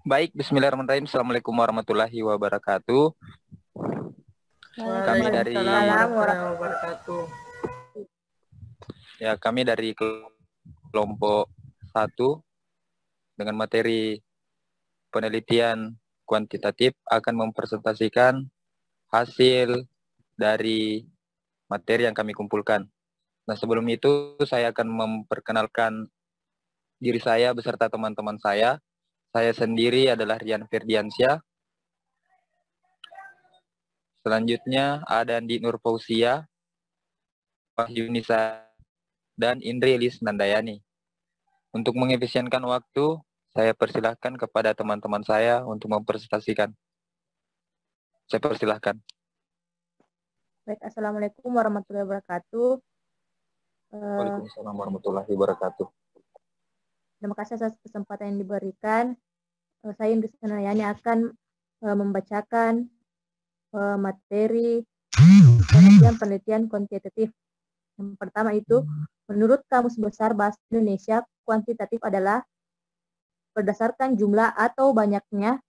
Baik, bismillahirrahmanirrahim. Assalamualaikum warahmatullahi wabarakatuh. Kami dari Waalaikumsalam warahmatullahi wabarakatuh. kami dari kelompok 1 dengan materi penelitian kuantitatif akan mempresentasikan hasil dari materi yang kami kumpulkan. Nah, sebelum itu saya akan memperkenalkan diri saya beserta teman-teman saya. Saya sendiri adalah Rian Ferdiansyah. Selanjutnya ada Andi Nurfausia, Wahyunisa, dan Indri Elis Nandayani. Untuk mengefisienkan waktu, saya persilahkan kepada teman-teman saya untuk mempresentasikan. Saya persilahkan. Baik, Assalamualaikum warahmatullahi wabarakatuh. Waalaikumsalam warahmatullahi wabarakatuh. Terima kasih atas kesempatan yang diberikan. Saya Indri Nandayani akan membacakan materi penelitian kuantitatif. Yang pertama itu, menurut Kamus Besar Bahasa Indonesia, kuantitatif adalah berdasarkan jumlah atau banyaknya,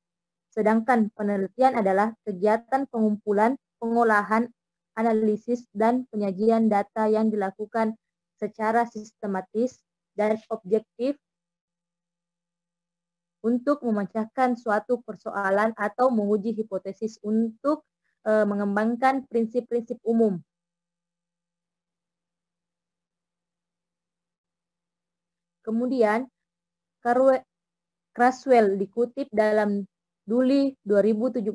sedangkan penelitian adalah kegiatan pengumpulan, pengolahan, analisis, dan penyajian data yang dilakukan secara sistematis dan objektif untuk memecahkan suatu persoalan atau menguji hipotesis untuk mengembangkan prinsip-prinsip umum. Kemudian, Creswell dikutip dalam Juli 2017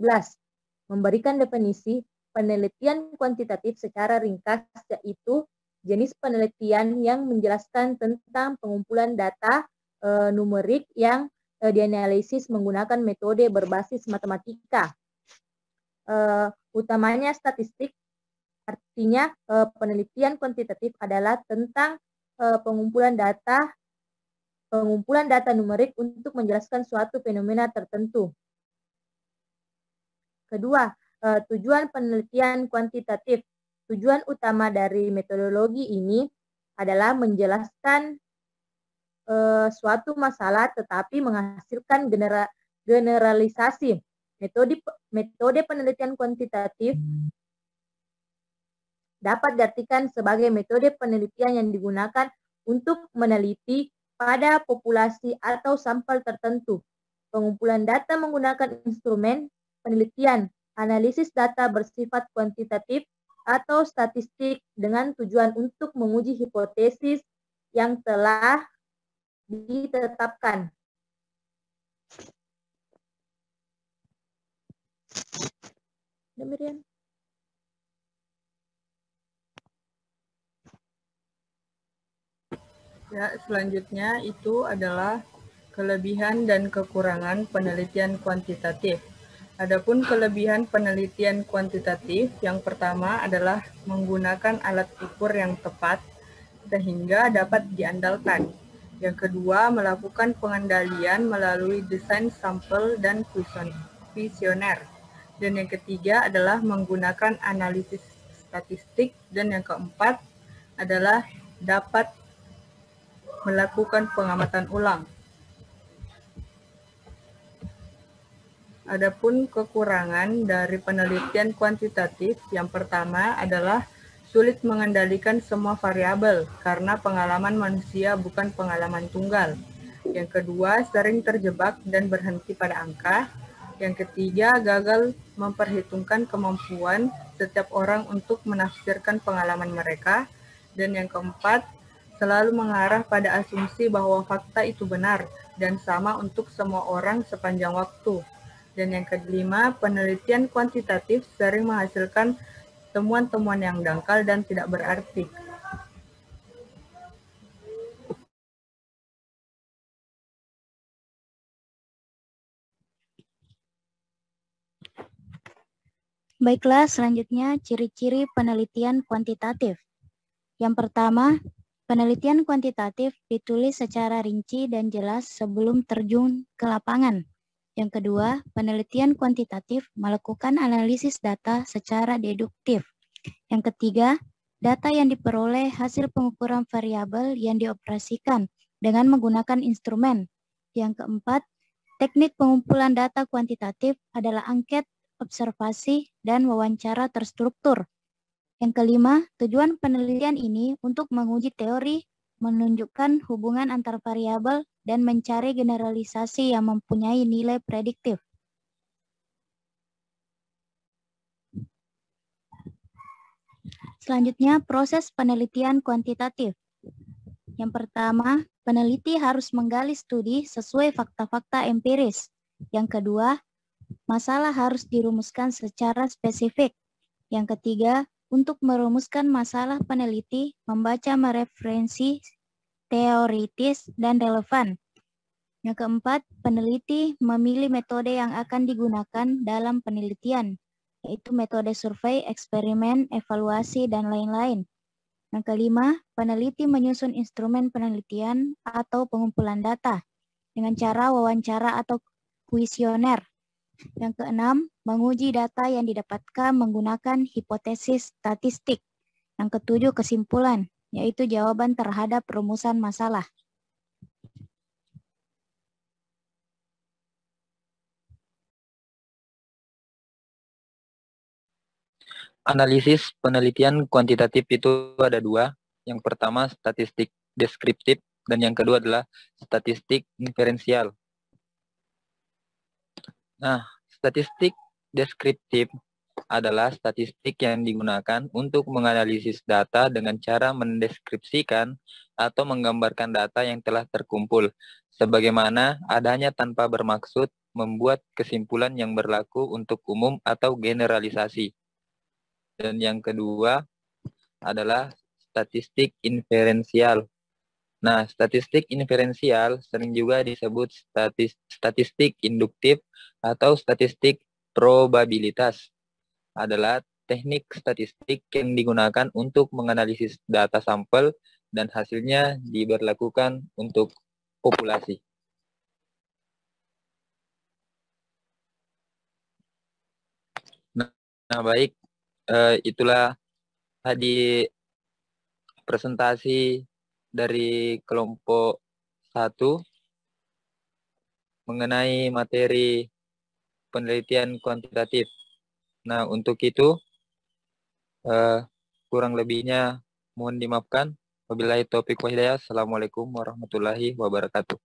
memberikan definisi penelitian kuantitatif secara ringkas, yaitu jenis penelitian yang menjelaskan tentang pengumpulan data numerik yang dianalisis menggunakan metode berbasis matematika. Utamanya statistik, artinya penelitian kuantitatif adalah tentang pengumpulan data numerik untuk menjelaskan suatu fenomena tertentu. Kedua, tujuan penelitian kuantitatif. Tujuan utama dari metodologi ini adalah menjelaskan suatu masalah tetapi menghasilkan generalisasi. Metode penelitian kuantitatif dapat diartikan sebagai metode penelitian yang digunakan untuk meneliti pada populasi atau sampel tertentu. Pengumpulan data menggunakan instrumen penelitian, analisis data bersifat kuantitatif atau statistik dengan tujuan untuk menguji hipotesis yang telah ditetapkan. Demikian. Ya, selanjutnya itu adalah kelebihan dan kekurangan penelitian kuantitatif. Adapun kelebihan penelitian kuantitatif, yang pertama adalah menggunakan alat ukur yang tepat sehingga dapat diandalkan. Yang kedua, melakukan pengendalian melalui desain sampel dan kuesioner. Dan yang ketiga adalah menggunakan analisis statistik. Dan yang keempat adalah dapat melakukan pengamatan ulang. Adapun kekurangan dari penelitian kuantitatif, yang pertama adalah sulit mengendalikan semua variabel karena pengalaman manusia bukan pengalaman tunggal. Yang kedua, sering terjebak dan berhenti pada angka. Yang ketiga, gagal memperhitungkan kemampuan setiap orang untuk menafsirkan pengalaman mereka. Dan yang keempat, selalu mengarah pada asumsi bahwa fakta itu benar dan sama untuk semua orang sepanjang waktu. Dan yang kelima, penelitian kuantitatif sering menghasilkan temuan-temuan yang dangkal dan tidak berarti. Baiklah, selanjutnya ciri-ciri penelitian kuantitatif. Yang pertama, penelitian kuantitatif ditulis secara rinci dan jelas sebelum terjun ke lapangan. Yang kedua, penelitian kuantitatif melakukan analisis data secara deduktif. Yang ketiga, data yang diperoleh hasil pengukuran variabel yang dioperasikan dengan menggunakan instrumen. Yang keempat, Teknik pengumpulan data kuantitatif adalah angket, observasi, dan wawancara terstruktur. Yang kelima, tujuan penelitian ini untuk menguji teori, menunjukkan hubungan antar variabel, dan mencari generalisasi yang mempunyai nilai prediktif. Selanjutnya, proses penelitian kuantitatif. Yang pertama, peneliti harus menggali studi sesuai fakta-fakta empiris. Yang kedua, masalah harus dirumuskan secara spesifik. Yang ketiga, untuk merumuskan masalah peneliti, membaca mereferensi teoritis dan relevan. Yang keempat, peneliti memilih metode yang akan digunakan dalam penelitian, yaitu metode survei, eksperimen, evaluasi, dan lain-lain. Yang kelima, peneliti menyusun instrumen penelitian atau pengumpulan data dengan cara wawancara atau kuesioner. Yang keenam, menguji data yang didapatkan menggunakan hipotesis statistik. Yang ketujuh, kesimpulan, yaitu jawaban terhadap rumusan masalah. Analisis penelitian kuantitatif itu ada dua. Yang pertama statistik deskriptif dan yang kedua adalah statistik inferensial. Nah, statistik deskriptif adalah statistik yang digunakan untuk menganalisis data dengan cara mendeskripsikan atau menggambarkan data yang telah terkumpul, sebagaimana adanya tanpa bermaksud membuat kesimpulan yang berlaku untuk umum atau generalisasi. Dan yang kedua adalah statistik inferensial. Nah, statistik inferensial sering juga disebut statistik induktif atau statistik probabilitas. Adalah teknik statistik yang digunakan untuk menganalisis data sampel dan hasilnya diberlakukan untuk populasi. Nah baik. Itulah tadi presentasi dari kelompok 1 mengenai materi penelitian kuantitatif. Nah, untuk itu kurang lebihnya mohon dimaafkan. Wabillahi taufiq wal hidayah. Assalamualaikum warahmatullahi wabarakatuh.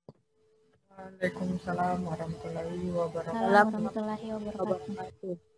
Waalaikumsalam warahmatullahi wabarakatuh. Warahmatullahi wabarakatuh.